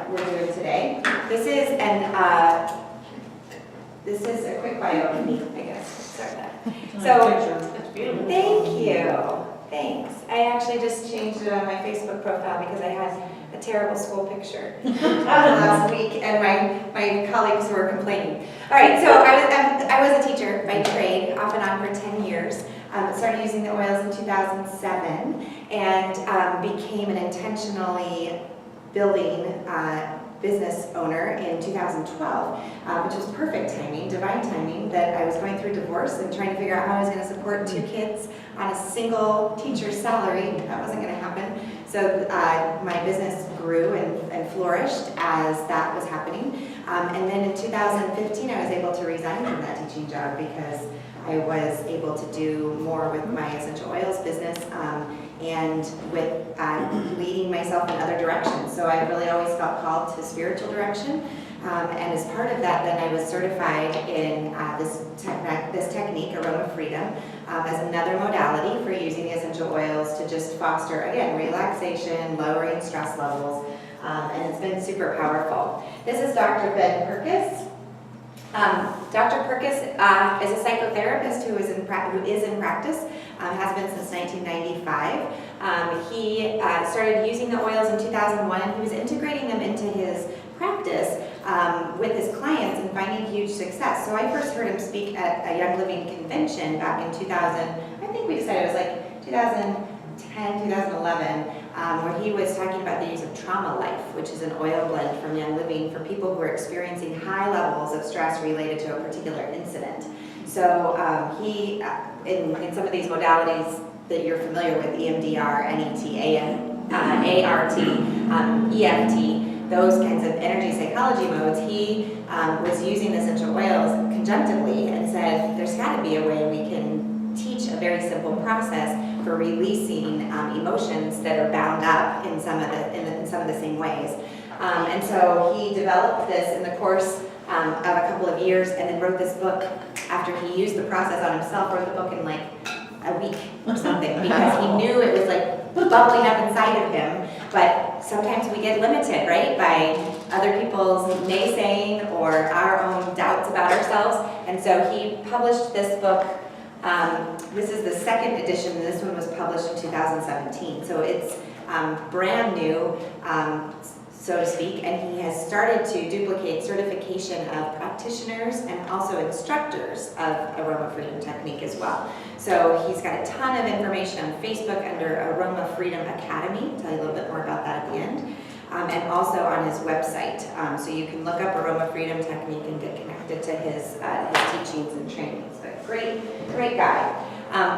what we're doing today. This is a quick bio of me, I guess. Start that. So, It's beautiful. thank you. Thanks. I actually just changed it on my Facebook profile because I had a terrible school picture last week, and my colleagues were complaining. All right, so I was a teacher by trade, off and on for 10 years. Started using the oils in 2007, and became an intentionally building business owner in 2012, which was perfect timing, divine timing, that I was going through divorce and trying to figure out how I was going to support 2 kids on a single teacher's salary. That wasn't going to happen. So my business grew and flourished as that was happening. And then in 2015, I was able to resign from that teaching job because I was able to do more with my essential oils business and with leading myself in other directions. So I really always felt called to spiritual direction. And as part of that, then I was certified in this technique, Aroma Freedom, as another modality for using the essential oils to just foster, again, relaxation, lowering stress levels, and it's been super powerful. This is Dr. Ben Perkis. Dr. Perkis is a psychotherapist who is in practice, has been since 1995. He started using the oils in 2001, and he was integrating them into his practice with his clients and finding huge success. So I first heard him speak at a Young Living convention back in 2000, I think we decided it was like 2010, 2011, where he was talking about the use of Trauma Life, which is an oil blend from Young Living for people who are experiencing high levels of stress related to a particular incident. So he, in some of these modalities that you're familiar with, EMDR, NET, ART, EFT, those kinds of energy psychology modes, he was using the essential oils conjunctively and said, there's got to be a way we can teach a very simple process for releasing emotions that are bound up in some of the same ways. And so he developed this in the course of a couple of years, and then wrote this book after he used the process on himself, wrote the book in like a week or something, because he knew it was like bubbling up inside of him. But sometimes we get limited, right, by other people's naysaying or our own doubts about ourselves. And so he published this book. This is the second edition, and this one was published in 2017. So it's brand new, so to speak, and he has started to duplicate certification of practitioners and also instructors of Aroma Freedom Technique as well. So he's got a ton of information on Facebook under Aroma Freedom Academy. I'll tell you a little bit more about that at the end. And also on his website. So you can look up Aroma Freedom Technique and get connected to his teachings and trainings. But great guy.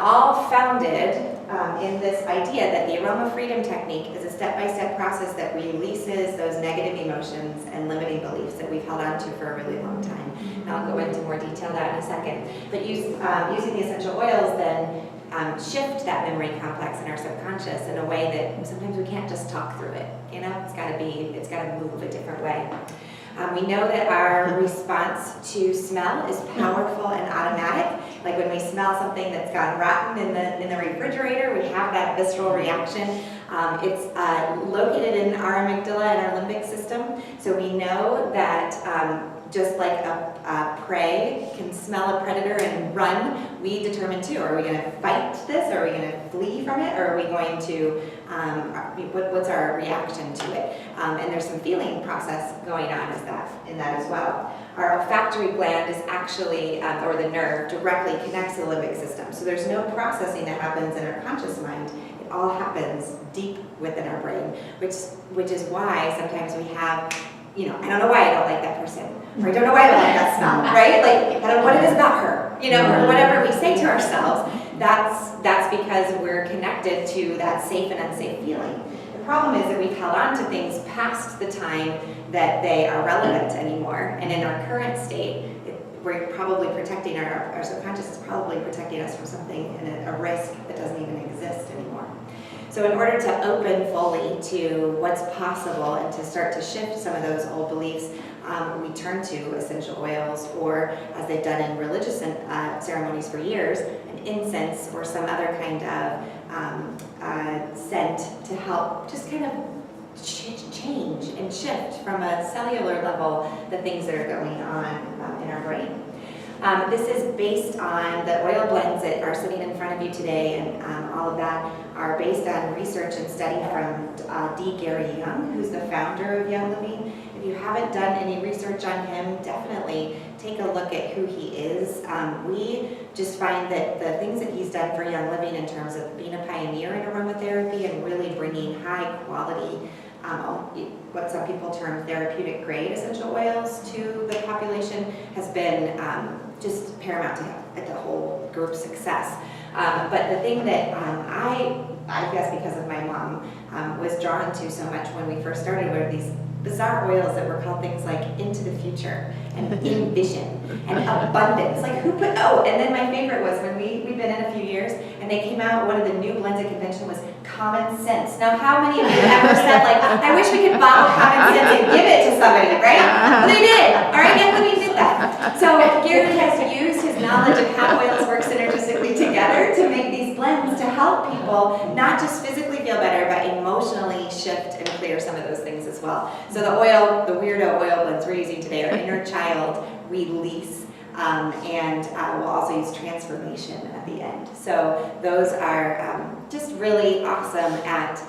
All founded in this idea that the Aroma Freedom Technique is a step-by-step process that releases those negative emotions and limiting beliefs that we've held on to for a really long time. And I'll go into more detail on that in a second. But using the essential oils then shift that memory complex in our subconscious in a way that sometimes we can't just talk through it. You know, it's got to move a different way. We know that our response to smell is powerful and automatic. Like when we smell something that's gone rotten in the refrigerator, we have that visceral reaction. It's located in our amygdala and our limbic system. So we know that just like a prey can smell a predator and run, we determine too, are we going to fight this, or are we going to flee from it, or are we going to, what's our reaction to it? And there's some feeling process going on in that as well. Our olfactory gland is actually, or the nerve, directly connects to the limbic system. So there's no processing that happens in our conscious mind. It all happens deep within our brain, which is why sometimes we have, you know, I don't know why I don't like that person, or I don't know why I don't like that smell, right? Like, I don't know what it is about her, you know, or whatever we say to ourselves, that's because we're connected to that safe and unsafe feeling. The problem is that we've held on to things past the time that they are relevant anymore, and in our current state, we're probably protecting our subconscious is probably protecting us from something and a risk that doesn't even exist anymore. So in order to open fully to what's possible and to start to shift some of those old beliefs, we turn to essential oils, or as they've done in religious ceremonies for years, an incense or some other kind of scent to help just kind of change and shift from a cellular level the things that are going on in our brain. This is based on the oil blends that are sitting in front of you today, and all of that are based on research and study from D. Gary Young, who's the founder of Young Living. If you haven't done any research on him, definitely take a look at who he is. We just find that the things that he's done for Young Living in terms of being a pioneer in aromatherapy and really bringing high quality, what some people term therapeutic grade essential oils to the population has been just paramount to the whole group's success. But the thing that I guess because of my mom, was drawn to so much when we first started were these bizarre oils that were called things like Into the Future and Envision and Abundance. Like who put, and then my favorite was when we've been in a few years and they came out, one of the new blends at convention was Common Sense. Now how many of you ever said like, I wish we could bottle Common Sense and give it to somebody, right? Well, they did. All right, Young Living did that. So Gary has used his knowledge of how oils work synergistically together to make these blends to help people not just physically feel better, but emotionally shift and clear some of those things as well. So the weirdo oil blends we're using today are Inner Child, Release, and we'll also use Transformation at the end. So those are just really awesome at,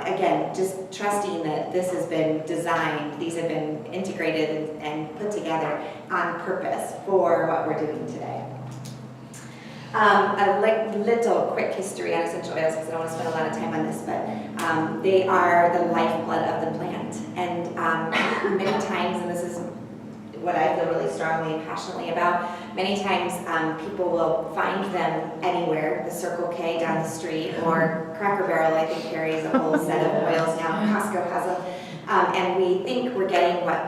again, just trusting that this has been designed, these have been integrated and put together on purpose for what we're doing today. A little quick history on essential oils because I don't want to spend a lot of time on this, but they are the lifeblood of the plant. And many times, and this is what I feel really strongly and passionately about, many times people will find them anywhere, the Circle K down the street, or Cracker Barrel I think carries a whole set of oils now, Costco has them, and we think we're getting what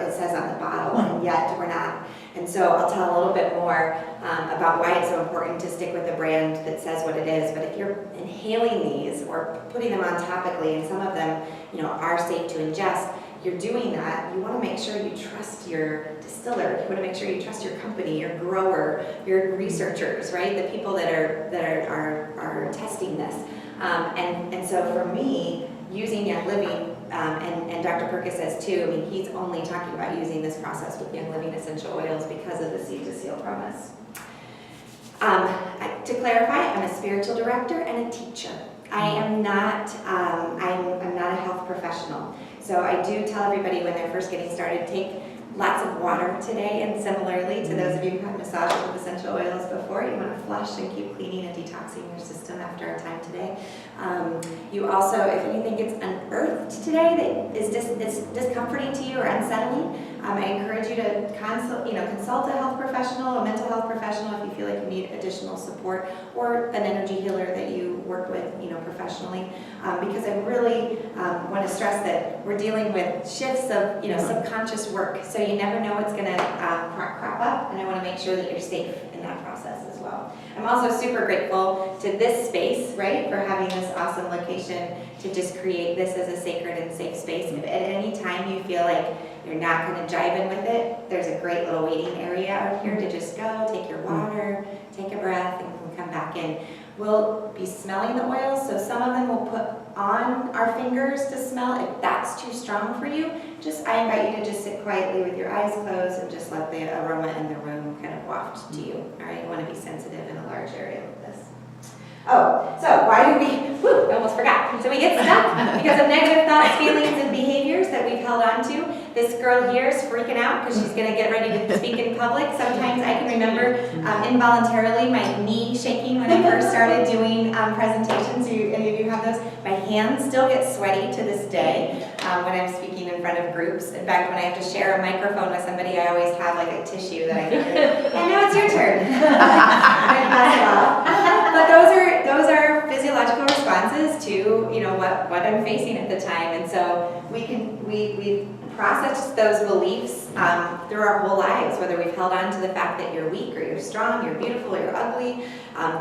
it says on the bottle, and yet we're not. And so I'll tell a little bit more about why it's so important to stick with a brand that says what it is. But if you're inhaling these or putting them on topically, and some of them, are safe to ingest, you're doing that, you want to make sure you trust your distiller. You want to make sure you trust your company, your grower, your researchers, right? The people that are testing this. And so for me, using Young Living, and Dr. Perkis says too, I mean, he's only talking about using this process with Young Living essential oils because of the seed to seal promise. To clarify, I'm a spiritual director and a teacher. I am not, I'm not a health professional. So I do tell everybody when they're first getting started, take lots of water today, and similarly to those of you who have massages with essential oils before, you want to flush and keep cleaning and detoxing your system after our time today. You also, if anything gets unearthed today that is discomforting to you or unsettling, I encourage you to consult a health professional, a mental health professional if you feel like you need additional support, or an energy healer that you work with, professionally. Because I really want to stress that we're dealing with shifts of, subconscious work. So you never know what's going to crop up, and I want to make sure that you're safe in that process as well. I'm also super grateful to this space, right, for having this awesome location to just create this as a sacred and safe space. If at any time you feel like you're not going to jive in with it, there's a great little waiting area out here to just go, take your water, take a breath, and we'll come back in. We'll be smelling the oils, so some of them we'll put on our fingers to smell. If that's too strong for you, I invite you to just sit quietly with your eyes closed and just let the aroma in the room kind of waft to you. All right, you want to be sensitive in a large area like this. Oh, so why do I almost forgot. So we get stuck because of negative thoughts, feelings, and behaviors that we've held on to. This girl here is freaking out because she's going to get ready to speak in public. Sometimes I can remember involuntarily my knee shaking when I first started doing presentations. Any of you have those? My hands still get sweaty to this day when I'm speaking in front of groups. In fact, when I have to share a microphone with somebody, I always have like a tissue that I can and now it's your turn. But those are physiological responses to what I'm facing at the time, and so we process those beliefs through our whole lives, whether we've held on to the fact that you're weak or you're strong, you're beautiful or you're ugly.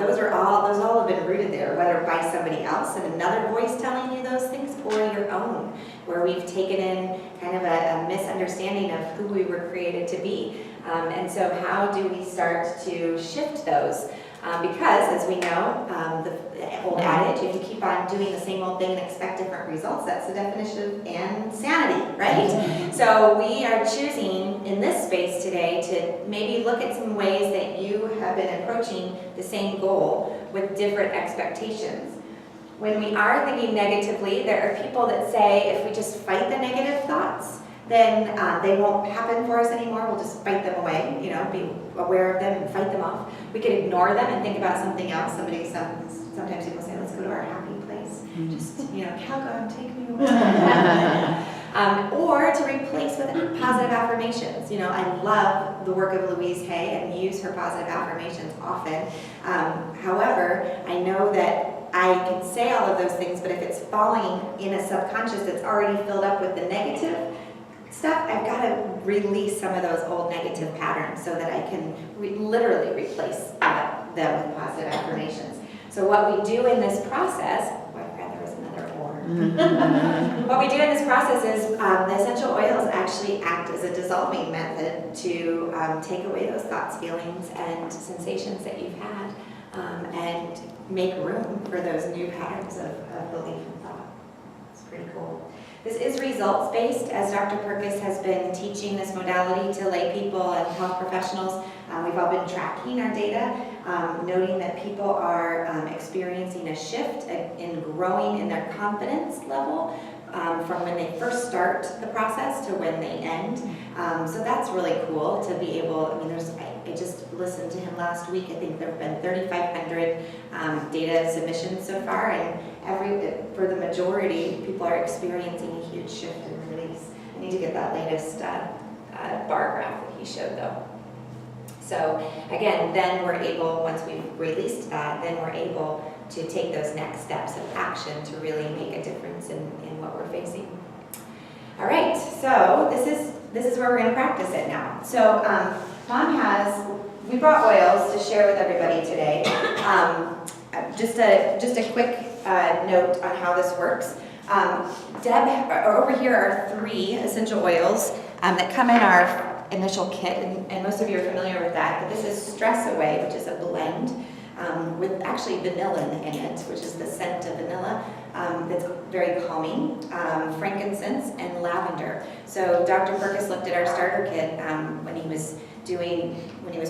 Those all have been rooted there, whether by somebody else and another voice telling you those things, or your own, where we've taken in kind of a misunderstanding of who we were created to be. And so how do we start to shift those? Because, as we know, the old adage, if you keep on doing the same old thing and expect different results, that's the definition of insanity, right? So we are choosing in this space today to maybe look at some ways that you have been approaching the same goal with different expectations. When we are thinking negatively, there are people that say if we just fight the negative thoughts, then they won't happen for us anymore. We'll just fight them away, be aware of them and fight them off. We could ignore them and think about something else. Sometimes people say, let's go to our happy place. Just, Calgon, take me away. Or to replace with positive affirmations. I love the work of Louise Hay and use her positive affirmations often. However, I know that I can say all of those things, but if it's falling in a subconscious that's already filled up with the negative stuff, I've got to release some of those old negative patterns so that I can literally replace them with positive affirmations. So what we do in this process, I forgot there was another or. What we do in this process is the essential oils actually act as a dissolving method to take away those thoughts, feelings, and sensations that you've had and make room for those new patterns of belief and thought. It's pretty cool. This is results-based, as Dr. Purkis has been teaching this modality to lay people and health professionals. We've all been tracking our data, noting that people are experiencing a shift in growing in their confidence level from when they first start the process to when they end. So that's really cool to be able, I just listened to him last week. I think there have been 3,500 data submissions so far, and for the majority, people are experiencing a huge shift in release. I need to get that latest bar graph that he showed though. So again, then we're able, once we've released that, then we're able to take those next steps of action to really make a difference in what we're facing. All right, so this is where we're going to practice it now. So we brought oils to share with everybody today. Just a quick note on how this works. Deb, over here are 3 essential oils that come in our initial kit, and most of you are familiar with that, but this is Stress Away, which is a blend with actually vanilla in it, which is the scent of vanilla that's very calming, frankincense, and lavender. So Dr. Purkis looked at our starter kit when he was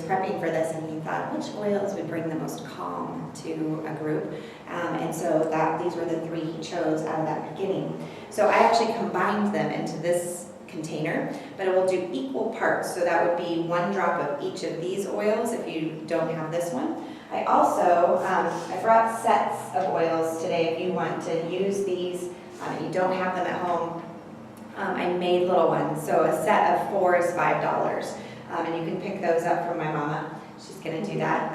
prepping for this, and he thought, which oils would bring the most calm to a group? And so these were the 3 he chose out of that beginning. So I actually combined them into this container, but it will do equal parts. So that would be 1 drop of each of these oils if you don't have this one. I also, I brought sets of oils today if you want to use these. If you don't have them at home, I made little ones. So a set of 4 is $5. And you can pick those up from my mama. She's going to do that.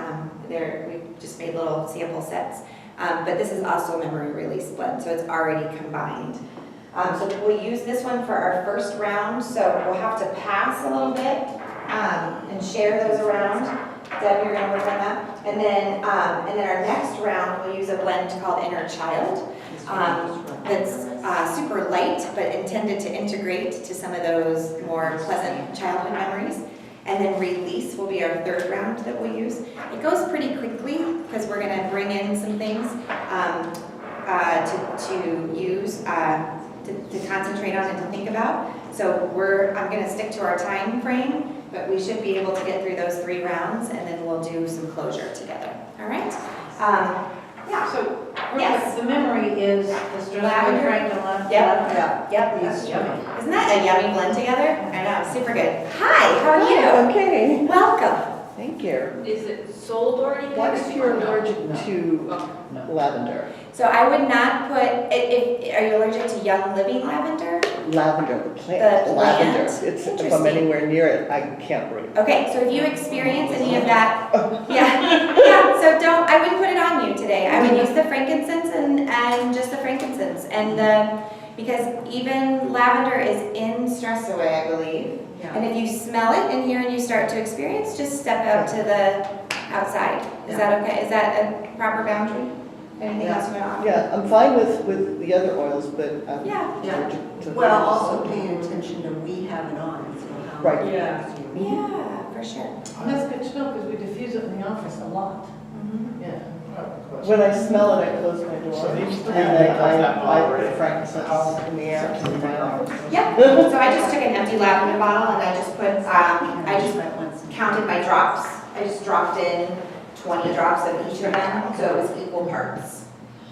We just made little sample sets. But this is also a memory release blend, so it's already combined. So we'll use this one for our first round. So we'll have to pass a little bit and share those around. Deb, you're going to work on that. And then our next round, we'll use a blend called Inner Child. That's super light, but intended to integrate to some of those more pleasant childhood memories. And then Release will be our 3rd round that we'll use. It goes pretty quickly because we're going to bring in some things to use, to concentrate on and to think about. So I'm going to stick to our time frame, but we should be able to get through those 3 rounds, and then we'll do some closure together. All right? Yeah. So yes. The memory is the Stress Away Franklin. Yep. It's yummy. Isn't that a yummy blend together? I know, super good. Hi, how are you? Okay, Welcome. thank you. Is it sold already? What if you're allergic to lavender? So I would not put, are you allergic to Young Living lavender? Lavender, the plant, The lavender. plant? If I'm Interesting. anywhere near it, I can't breathe. Okay, so if you experience any of that, yeah, so I would put it on you today. I would use the frankincense and just the frankincense. And because even lavender is in Stress Away, I believe. Yeah. And if you smell it in here and you start to experience, just step out to the outside. Is that okay? Is that a proper boundary? Anything else you want to offer? Yeah, I'm fine with the other oils, but I'm Yeah. allergic to Well, also paying attention to we have it on, so how. Right. Yeah. Yeah, for sure. That's good to know because we diffuse it in the office a lot. Mm-hmm. Yeah. When I smell it, I close my door. So these three And make then that bottle, I right? frankincense in the air in my office. Yep, so I just took an empty lavender bottle and I just put, I just counted my drops. I just dropped in 20 drops of each of them, so it was equal parts.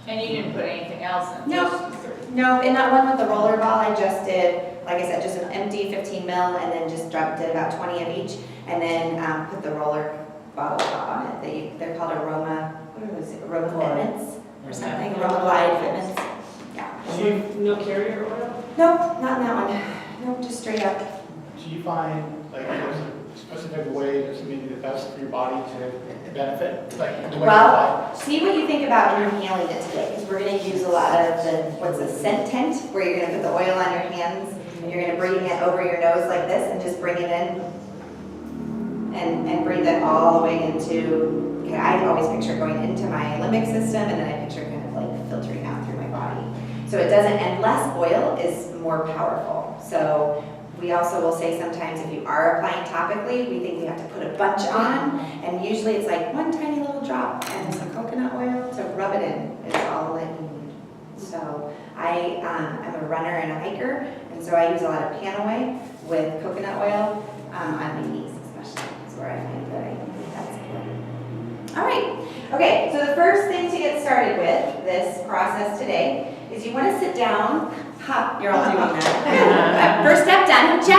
And you didn't put anything else in? No. just the 30. No, in that one with the roller ball, I just did, like I said, just an empty 15 mil and then just dropped it about 20 of each and then put the roller bottle top on it. They're called Aroma, what was it, Aroma Fitments or something, Aroma Glide Fitments. Yeah. Do you, No carrier oil? No, not in that one. No, just straight up. do you find, like, there's a specific way that's maybe the best for your body to benefit? Like, the way you Well, see what you think about inhaling it today, because we're gonna use a lot of the, what's a scent tent, where you're gonna put the oil on your hands, and you're gonna bring it over your nose like this, and just bring it in, and breathe it all the way into, okay, I always picture it going into my limbic system, and then I picture it kind of like filtering out through my body. So it doesn't, and less oil is more powerful. So we also will say sometimes if you are applying topically, we think we have to put a bunch on, and usually it's like one tiny little drop and some coconut oil to rub it in is all that you need. So I am a runner and a hiker, and so I use a lot of Panaway with coconut oil on my knees especially. That's where I find that I think that's good. All right, okay, so the first thing to get started with this process today is you want to sit down. Ha, you're all doing that. First step done, check.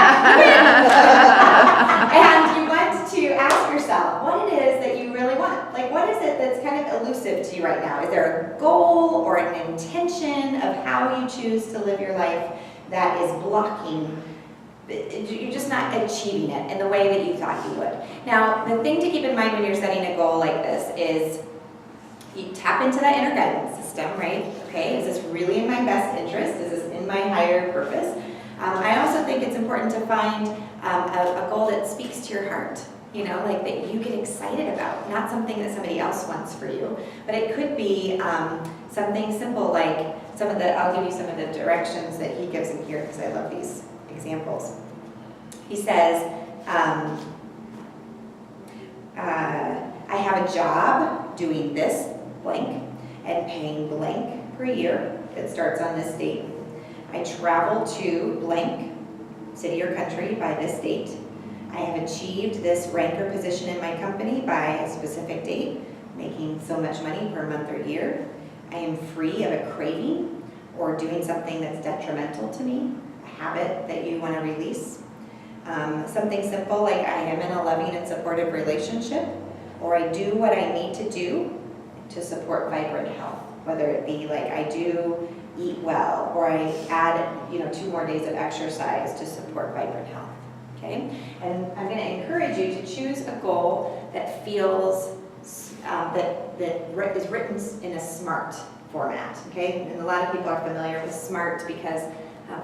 And you want to ask yourself what it is that you really want. Like, what is it that's kind of elusive to you right now? Is there a goal or an intention of how you choose to live your life that is blocking? You're just not achieving it in the way that you thought you would. Now, the thing to keep in mind when you're setting a goal like this is you tap into that inner guidance system, right? Okay, is this really in my best interest? Is this in my higher purpose? I also think it's important to find a goal that speaks to your heart, you know, like that you get excited about, not something that somebody else wants for you. But it could be something simple like I'll give you some of the directions that he gives in here because I love these examples. He says, I have a job doing this blank and paying blank per year that starts on this date. I travel to blank city or country by this date. I have achieved this rank or position in my company by a specific date, making so much money per month or year. I am free of a craving or doing something that's detrimental to me, a habit that you want to release. Something simple like I am in a loving and supportive relationship, or I do what I need to do to support vibrant health, whether it be like I do eat well, or I add 2 more days of exercise to support vibrant health, okay? And I'm going to encourage you to choose a goal that feels, that is written in a SMART format, okay? And a lot of people are familiar with SMART because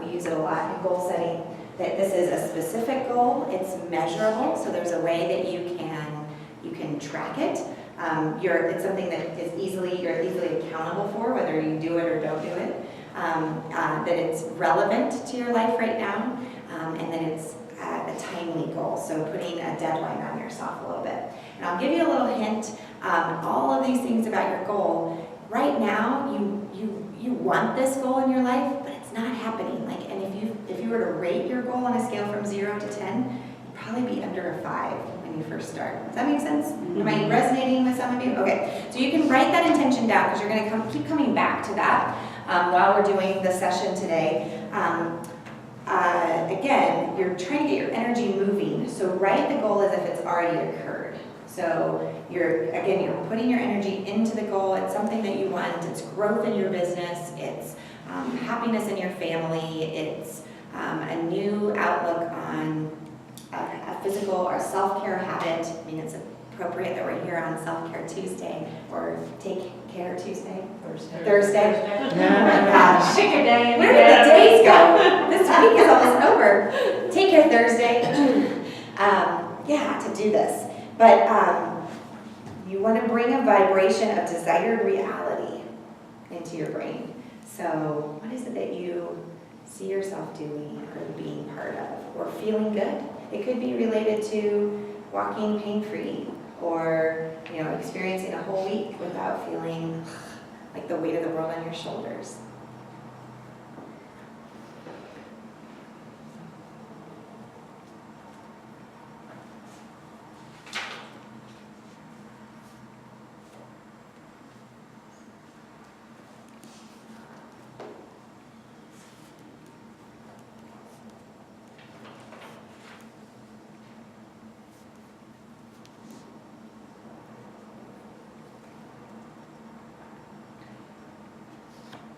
we use it a lot in goal setting, that this is a specific goal, it's measurable, so there's a way that you can track it. It's something that you're easily accountable for, whether you do it or don't do it. That it's relevant to your life right now, and that it's a timely goal. So putting a deadline on yourself a little bit. And I'll give you a little hint. All of these things about your goal. Right now, you want this goal in your life, but it's not happening. Like, and if you were to rate your goal on a scale from 0 to 10, you'd probably be under a 5. You first start. Does that make sense? Am I resonating with some of you? Okay, so you can write that intention down because you're going to keep coming back to that while we're doing the session today. Again, you're trying to get your energy moving, so write the goal as if it's already occurred. So you're putting your energy into the goal. It's something that you want. It's growth in your business. It's happiness in your family. It's a new outlook on a physical or self-care habit. I mean, it's appropriate that we're here on Self-Care Tuesday or Take Care Tuesday. Thursday. Oh my gosh. Pick a day. Where did the days go? This week is almost over. Take Care Thursday. To do this. But you want to bring a vibration of desired reality into your brain. So what is it that you see yourself doing or being part of or feeling good? It could be related to walking pain-free or, experiencing a whole week without feeling like the weight of the world on your shoulders.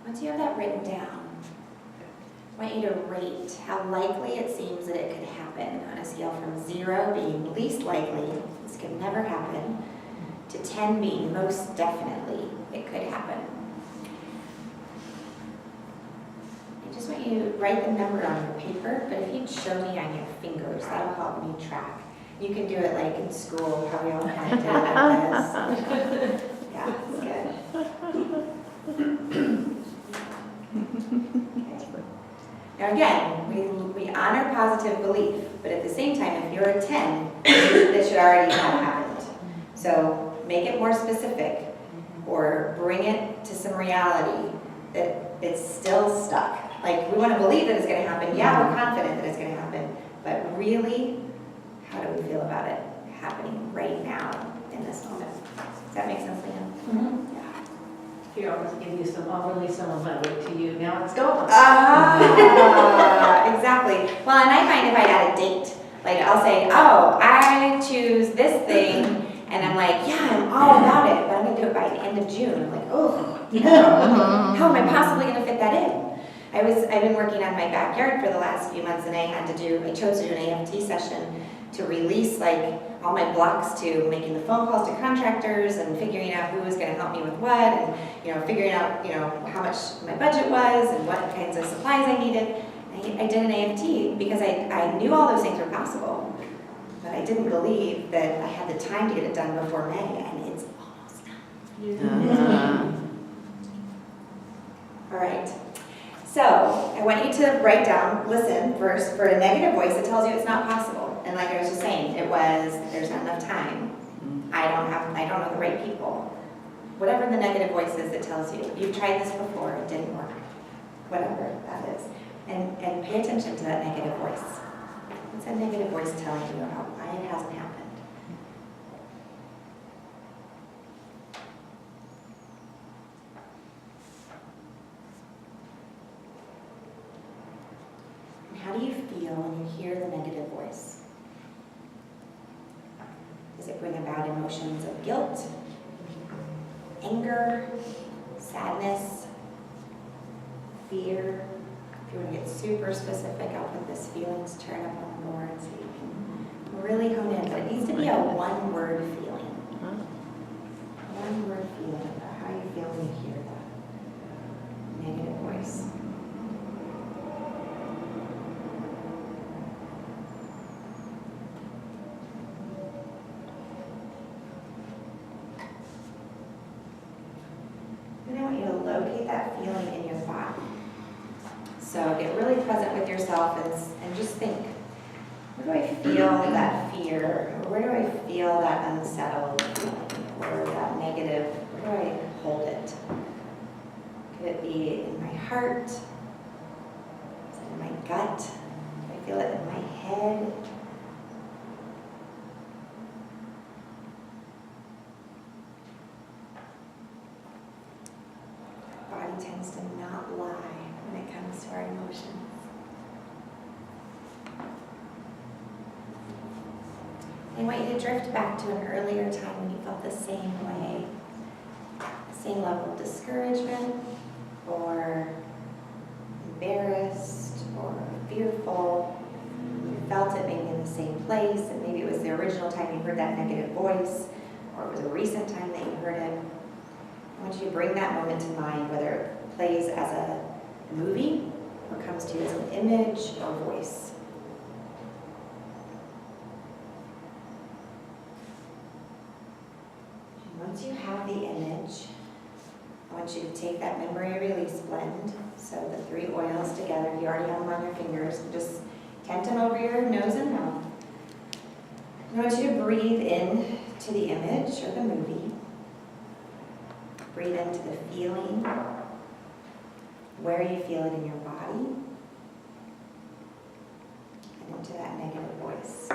Once you have that written down, I want you to rate how likely it seems that it could happen on a scale from 0 being least likely, this could never happen, to 10 being most definitely it could happen. I just want you to write the number on your paper, but if you'd show me on your fingers, that'll help me track. You can do it like in school, how we all kind of did it like this. Yeah, that's good. Now again, we honor positive belief, but at the same time, if you're a 10, this should already have happened. So make it more specific, or bring it to some reality that it's still stuck. Like, we want to believe that it's going to happen. Yeah, we're confident that it's going to happen, but really, how do we feel about it happening right now in this moment? Does that make sense, Leanne? Mm-hmm. Yeah. Here, I'll just give you some, I'll release some of my weight to you. Now it's going. Exactly. Well, and I find if I add a date, like I'll say, oh, I choose this thing, and I'm like, yeah, I'm all about it, but I'm gonna do it by the end of June. I'm like, oh, how am I possibly gonna fit that in? I've been working on my backyard for the last few months, and I chose to do an AFT session to release like all my blocks to making the phone calls to contractors and figuring out who was going to help me with what, and figuring out how much my budget was and what kinds of supplies I needed. I did an AFT because I knew all those things were possible, but I didn't believe that I had the time to get it done before May, and it's almost done. All right. So I want you to write down, listen first, for a negative voice that tells you it's not possible. And like I was just saying, there's not enough time. I don't know the right people. Whatever the negative voice is that tells you, you've tried this before, it didn't work. Whatever that is. And pay attention to that negative voice. What's that negative voice telling you about why it hasn't happened? How do you feel when you hear the negative voice? Does it bring about emotions of guilt, anger, sadness, fear? If you want to get super specific, I'll put this feelings chart up on the board so you can really hone in. But it needs to be a one-word feeling. One-word feeling about how you feel when you hear that negative voice. Then I want you to locate that feeling in your body. So get really present with yourself and just think, where do I feel that fear? Or where do I feel that unsettled feeling? Or that negative, where do I hold it? Could it be in my heart? Is it in my gut? Do I feel it in my head? Body tends to not lie when it comes to our emotions. I want you to drift back to an earlier time when you felt the same way. The same level of discouragement, or embarrassed, or fearful. You felt it maybe in the same place, and maybe it was the original time you heard that negative voice, or it was a recent time that you heard it. I want you to bring that moment to mind, whether it plays as a movie or comes to you as an image or voice. And once you have the image, I want you to take that memory release blend, so the 3 oils together, you already have them on your fingers, just tent them over your nose and mouth. I want you to breathe in to the image or the movie. Breathe into the feeling, where you feel it in your body, and into that negative voice.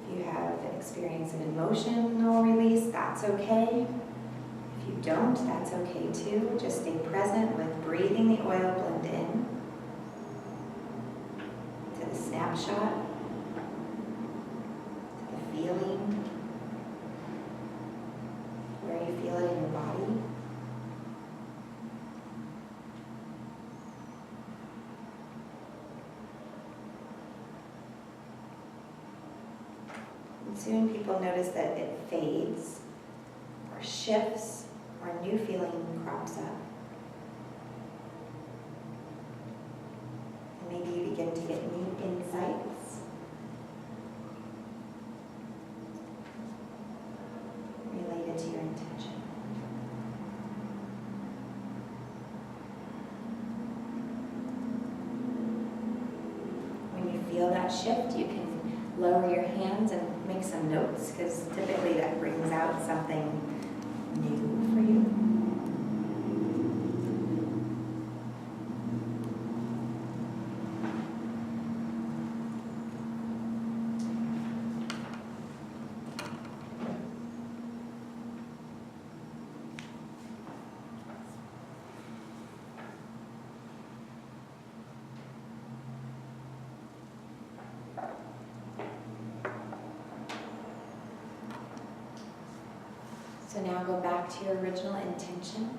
If you have experienced an emotional release, that's okay. If you don't, that's okay too. Just stay present with breathing the oil blend in to the snapshot, to the feeling, where you feel it in your body. And soon people notice that it fades or shifts or a new feeling crops up. And maybe you begin to get new insights related to your intention. When you feel that shift, you can lower your hands and make some notes, because typically that brings out something new for you. So now go back to your original intention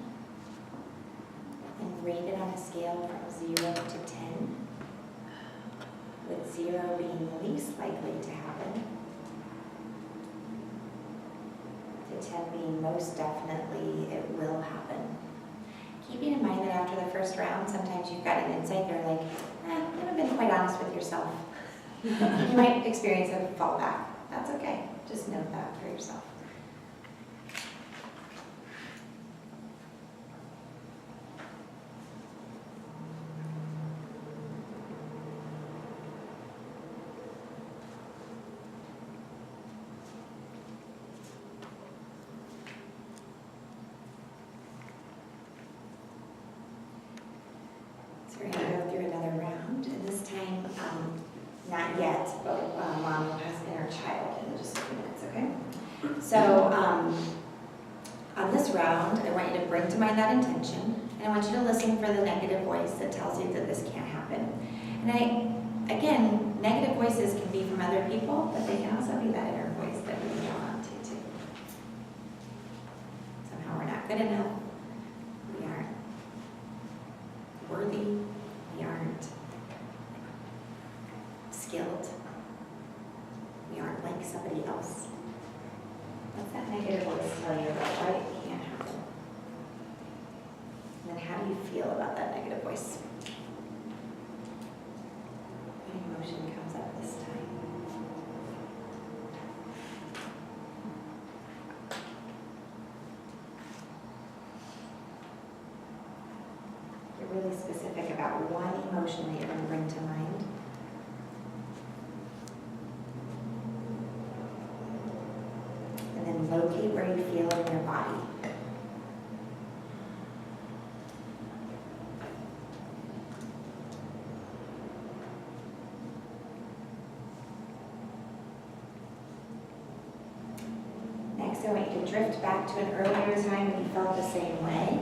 and rate it on a scale from 0 to 10, with 0 being least likely to happen, to 10 being most definitely it will happen. Keeping in mind that after the first round, sometimes you've got an insight, they're like, you haven't been quite honest with yourself. You might experience a fallback. That's okay. Just note that for yourself. So we're going to go through another round, and this time, not yet, but Mom will pass inner child in just a few minutes, okay? So on this round, I want you to bring to mind that intention, and I want you to listen for the negative voice that tells you that this can't happen. And again, negative voices can be from other people, but they can also be that inner voice that we hold on to too. Somehow we're not good enough. We aren't worthy. We aren't skilled. We aren't like somebody else. What's that negative voice tell you about why it can't happen? And then how do you feel about that negative voice? What emotion comes up this time? Get really specific about one emotion that you're going to bring to mind. And then locate where you feel it in your body. Next, I want you to drift back to an earlier time when you felt the same way.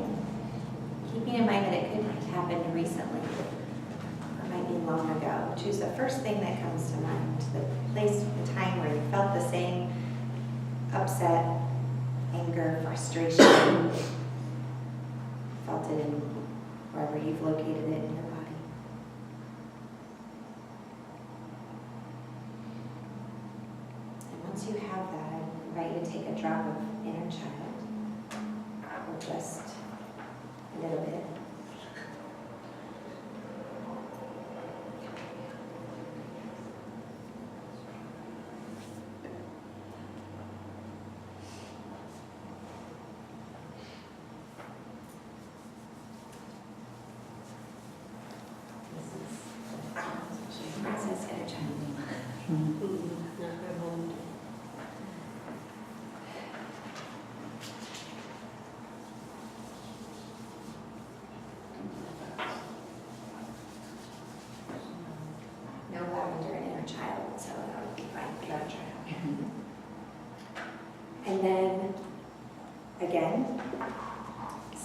Keeping in mind that it could have happened recently, or it might be long ago. Choose the first thing that comes to mind, the place, the time where you felt the same upset, anger, frustration. Felt it in wherever you've located it in your body. And once you have that, I invite you to take a drop of inner child, or just a little bit.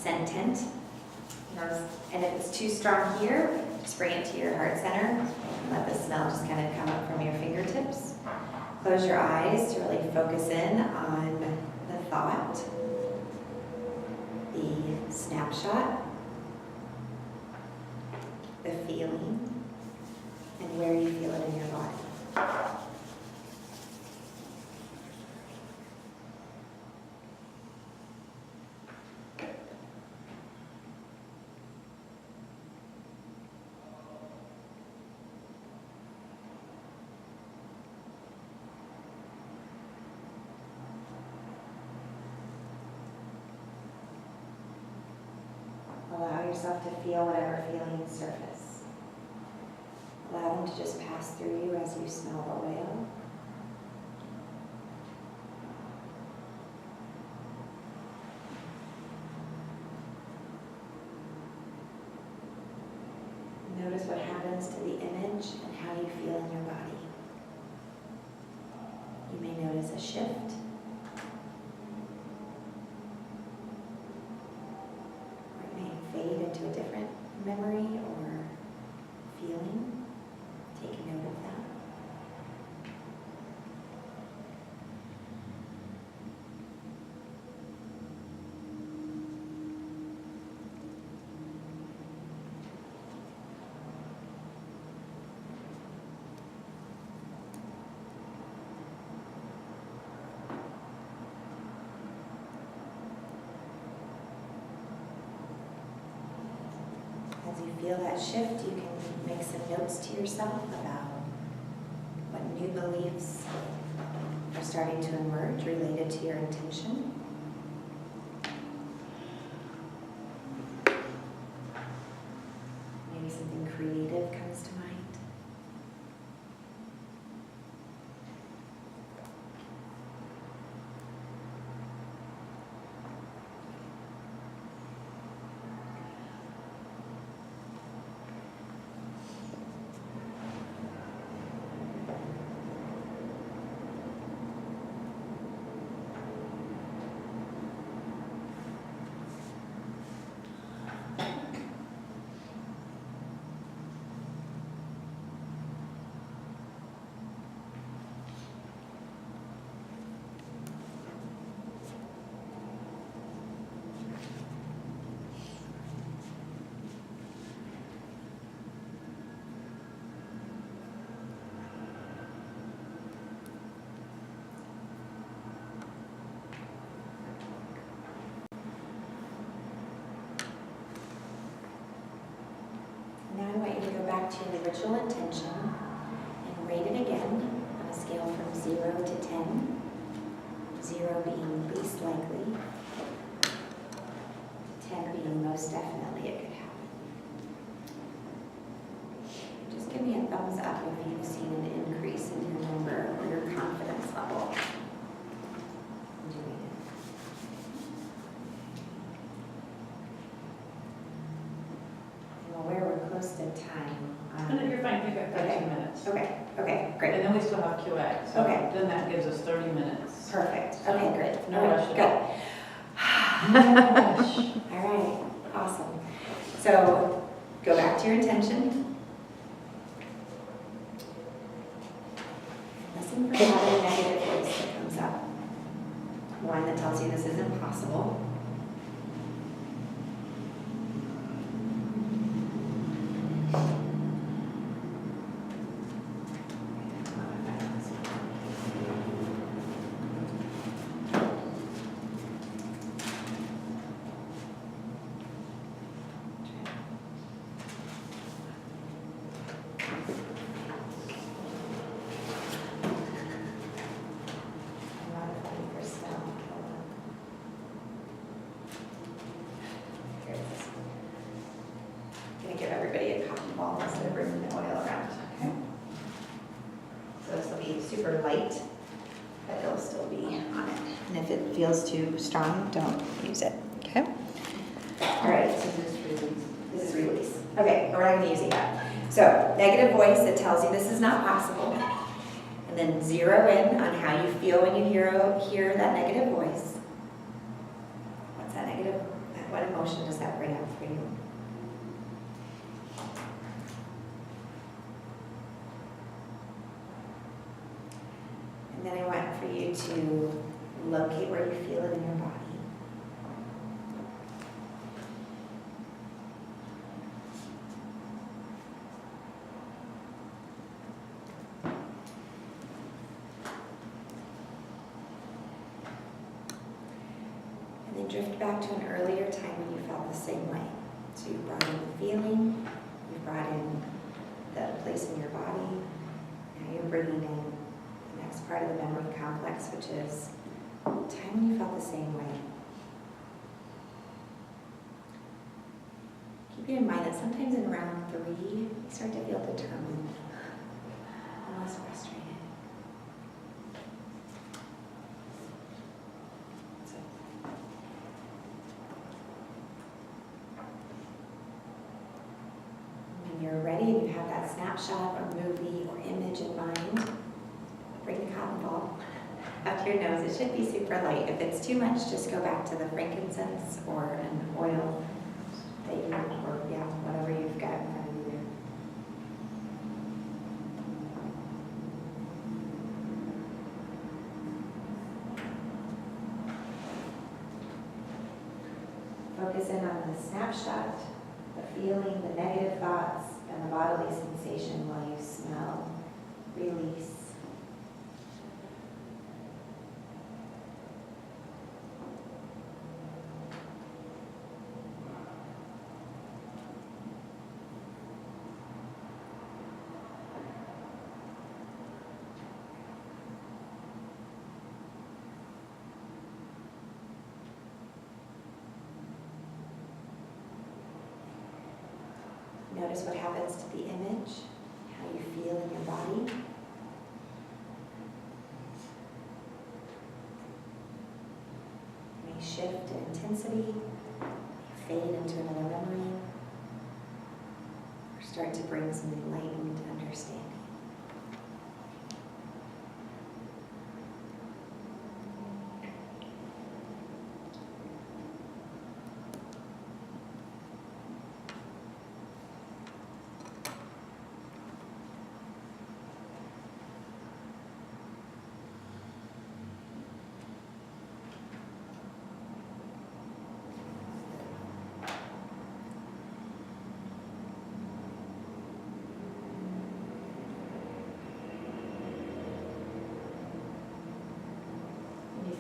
scented. And if it's too strong here, just bring it to your heart center and let the smell just kind of come up from your fingertips. Close your eyes to really focus in on the thought, the snapshot, the feeling, and where you feel it in your body. Allow yourself to feel whatever feelings surface. Allow them to just pass through you as you smell the oil. Notice what happens to the image and how you feel in your body. You may notice a shift. Fade into a different memory or feeling. Take note of that. As you feel that shift, you can make some notes to yourself about what new beliefs are starting to emerge related to your intention. Maybe something creative comes to mind. Now I want you to go back to your original intention and rate it again on a scale from 0 to 10. 0 being least likely, 10 being most definitely it could happen. Just give me a thumbs up if you've seen an increase in your number or your confidence level in doing it. Well, we're close to time. No, you're fine, you've got 30 minutes. Okay, great. And then we still have QA, so Okay. then that gives us 30 minutes. Perfect. Okay, great. No All right, rush at good. Gosh. All right, awesome. So go back to your intention. Listen for another negative voice that comes up. One that tells you this is impossible. Gonna give everybody a cotton ball instead of bringing the oil around, okay? So this will be super light, but it'll still be on it. And if it feels too strong, don't use it, okay? All right, so this is release. Okay, but we're not gonna use it yet. So negative voice that tells you this is not possible. And then zero in on how you feel when you hear that negative voice. What's that negative What emotion does that bring up for you? And then I want for you to locate where you feel it in your body. And then drift back to an earlier time when you felt the same way. So you brought in the feeling, you brought in the place in your body. Now you're bringing in the next part of the memory complex, which is time when you felt the same way. Keeping in mind that sometimes in round 3, you start to feel determined, almost frustrated. So, when you're ready and you have that snapshot or movie or image in mind, bring the cotton ball up your nose. It should be super light. If it's too much, just go back to the frankincense or an oil that you, or yeah, whatever you've got in front of you there. Focus in on the snapshot, the feeling, the negative thoughts, and the bodily sensation while you smell, release. Notice what happens to the image, how you feel in your body. May shift in intensity, fade into another memory, or start to bring some enlightened understanding.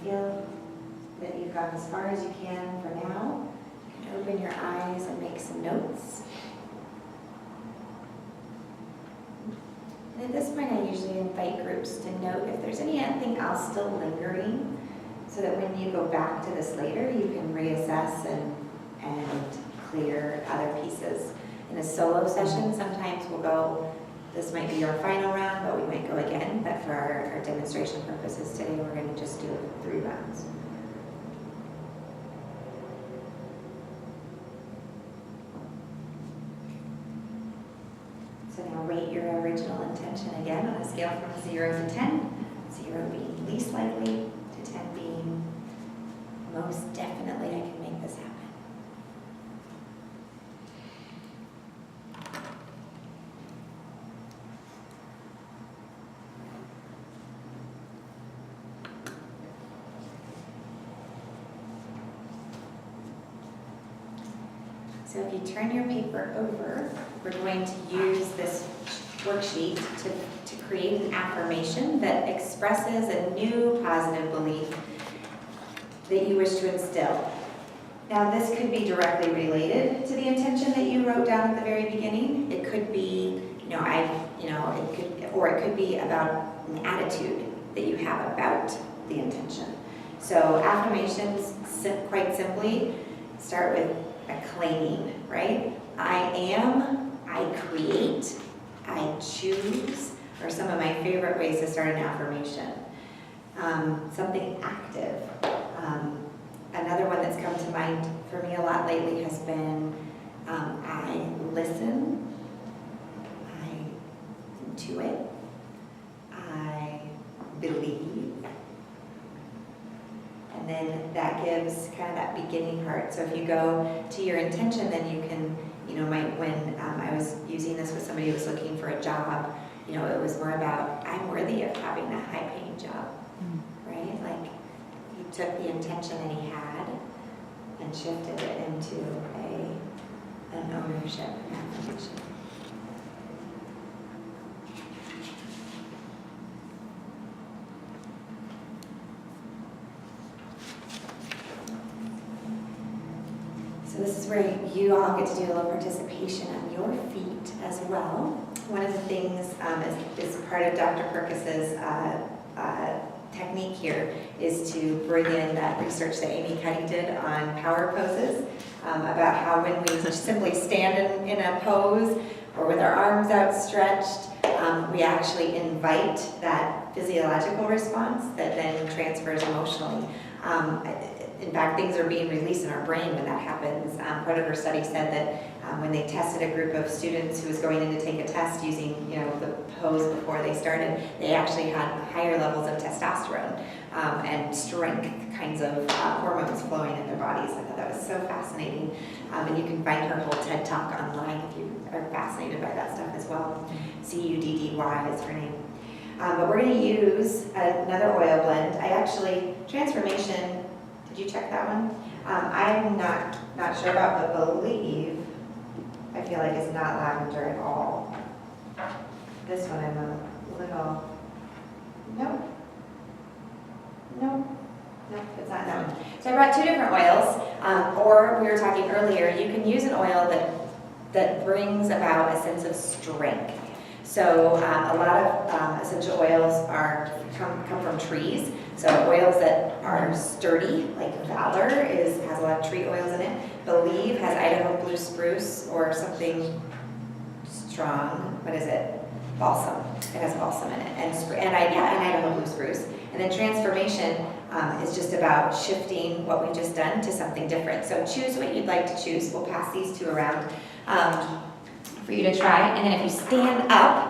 Feel that you've gone as far as you can for now. You can open your eyes and make some notes. And at this point, I usually invite groups to note if there's anything else still lingering, so that when you go back to this later, you can reassess and clear other pieces. In a solo session, sometimes we'll go, this might be our final round, but we might go again. But for our demonstration purposes today, we're going to just do 3 rounds. So now rate your original intention again on a scale from 0 to 10. 0 being least likely to 10 being most definitely I can make this happen. So if you turn your paper over, we're going to use this worksheet to create an affirmation that expresses a new positive belief that you wish to instill. Now this could be directly related to the intention that you wrote down at the very beginning. It could be, it could be about an attitude that you have about the intention. So affirmations, quite simply, start with a claiming, right? I am, I create, I choose, are some of my favorite ways to start an affirmation. Something active. Another one that's come to mind for me a lot lately has been I listen, I intuit, I believe, and And then that gives kind of that beginning part. So if you go to your intention, then you can, when I was using this with somebody who was looking for a job, it was more about, I'm worthy of having a high-paying job, right? Like, he took the intention that he had and shifted it into an ownership affirmation. So this is where you all get to do a little participation on your feet as well. One of the things is part of Dr. Perkis's technique here is to bring in that research that Amy Cuddy did on power poses, about how when we simply stand in a pose or with our arms outstretched, we actually invite that physiological response that then transfers emotionally. In fact, things are being released in our brain when that happens. Part of her study said that when they tested a group of students who was going in to take a test using, the pose before they started, they actually had higher levels of testosterone and strength kinds of hormones flowing in their bodies. I thought that was so fascinating. And you can find her whole TED Talk online if you are fascinated by that stuff as well. Cuddy is her name. But we're going to use another oil blend. Transformation. Did you check that one? I'm not sure about, but believe, I feel like it's not lavender at all. This one I'm a little, nope, it's not that one. So I brought two different oils, or we were talking earlier, you can use an oil that brings about a sense of strength. So a lot of essential oils come from trees. So oils that are sturdy, like Valor has a lot of tree oils in it. Believe has Idaho blue spruce or something strong. What is it? Balsam. It has balsam in it, and Idaho blue spruce. And then transformation is just about shifting what we've just done to something different. So choose what you'd like to choose. We'll pass these two around for you to try. And then if you stand up,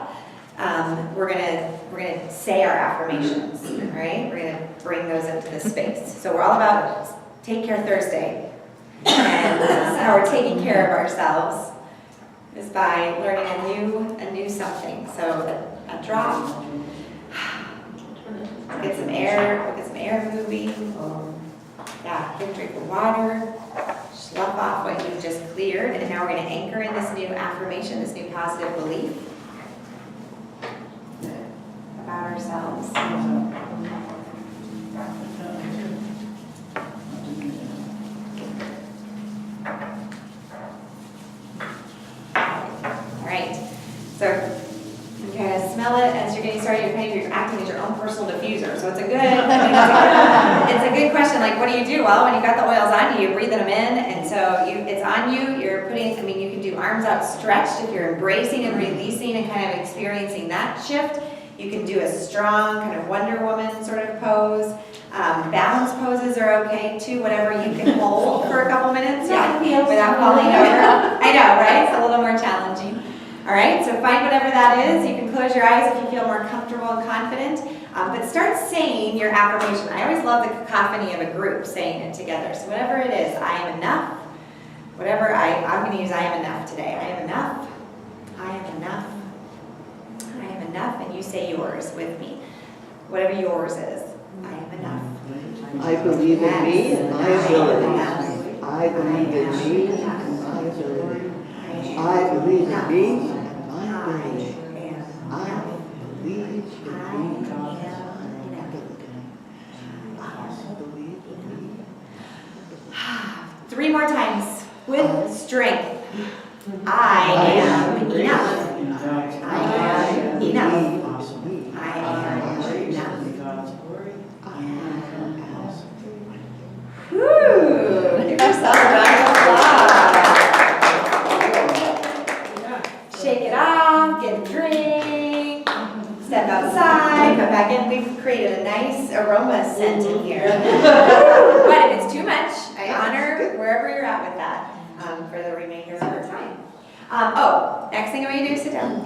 we're gonna say our affirmations. All right, we're gonna bring those into this space. So we're all about Take Care Thursday, and how we're taking care of ourselves is by learning a new something. So a drop. Get some air moving. Yeah, get a drink of water. Slough off what you've just cleared, and now we're going to anchor in this new affirmation, this new positive belief about ourselves. All right, so you kind of smell it as you're getting started. You're acting as your own personal diffuser. So it's a good question. Like, what do you do? Well, when you've got the oils on you, you're breathing them in, and so it's on you. You're putting. You can do arms outstretched if you're embracing and releasing and kind of experiencing that shift. You can do a strong kind of Wonder Woman sort of pose. Balance poses are okay too, whatever you can hold for a couple minutes, without falling over. I know, right? It's a little more challenging. All right, so find whatever that is. You can close your eyes if you feel more comfortable and confident, but start saying your affirmation. I always love the cacophony of a group saying it together. So whatever it is, I am enough. Whatever I'm going to use, I am enough today. I am enough. I am enough. I am enough, and you say yours with me. Whatever yours is, I am enough. I believe in me and my abilities. I believe in me and my abilities. I believe in me and my abilities. I believe in me and my abilities. I believe in me. 3 more times with strength. I am enough. I am enough. I am enough. Woo! Give yourself a round of applause. Shake it off, get a drink, step outside, come back in. We've created a nice aroma scent in here. But if it's too much, I honor wherever you're at with that for the remainder of our time. Next thing I want you to do is sit down. On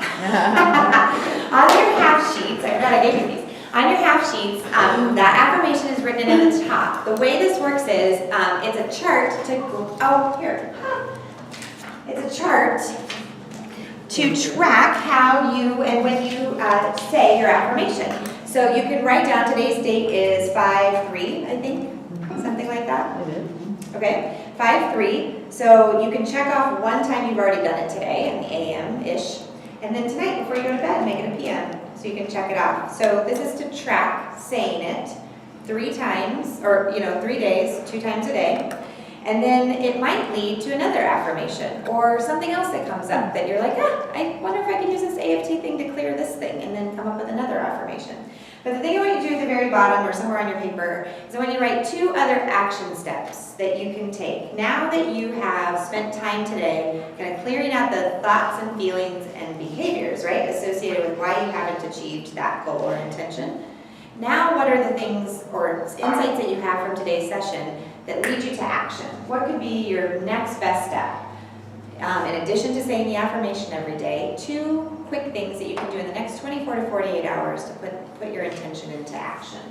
your half sheets, I forgot I gave you these. On your half sheets, that affirmation is written in at the top. The way this works is, it's a chart it's a chart to track how you and when you say your affirmation. So you can write down today's date is 5/3, I think, something like that. Okay, 5/3. So you can check off one time you've already done it today in the AM-ish, and then tonight before you go to bed, make it a PM, so you can check it off. So this is to track saying it 3 times, or 3 days, 2 times a day. And then it might lead to another affirmation or something else that comes up that you're like, I wonder if I can use this AFT thing to clear this thing, and then come up with another affirmation. But the thing I want you to do at the very bottom or somewhere on your paper is I want you to write 2 other action steps that you can take. Now that you have spent time today kind of clearing out the thoughts and feelings and behaviors, right, associated with why you haven't achieved that goal or intention. Now what are the things or insights that you have from today's session that lead you to action? What could be your next best step? In addition to saying the affirmation every day, 2 quick things that you can do in the next 24 to 48 hours to put your intention into action.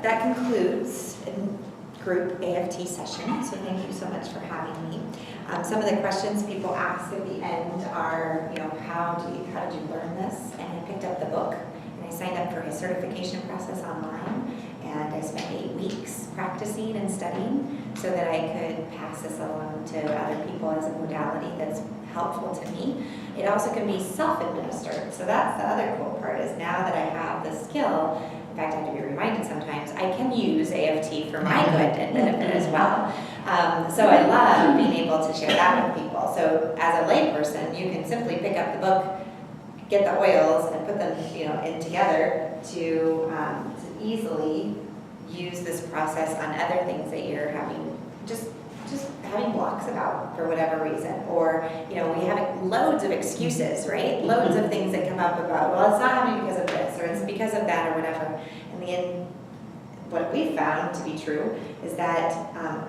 That concludes group AFT session, so thank you so much for having me. Some of the questions people ask at the end are, how did you learn this? And I picked up the book, and I signed up for his certification process online, and I spent 8 weeks practicing and studying so that I could pass this along to other people as a modality that's helpful to me. It also can be self-administered, so that's the other cool part, is now that I have the skill, in fact, I have to be reminded sometimes, I can use AFT for my good and benefit as well. So I love being able to share that with people. So as a layperson, you can simply pick up the book, get the oils, and put them in together to easily use this process on other things that you're having, just having blocks about for whatever reason. Or, we have loads of excuses, right? Loads of things that come up about, well, it's not happening because of this, or it's because of that, or whatever. In the end, what we've found to be true is that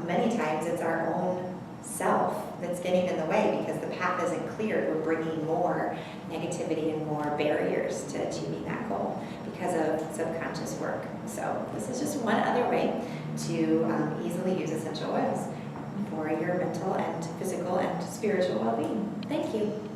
many times it's our own self that's getting in the way because the path isn't clear. We're bringing more negativity and more barriers to achieving that goal because of subconscious work. So this is just one other way to easily use essential oils for your mental and physical and spiritual well-being. Thank you.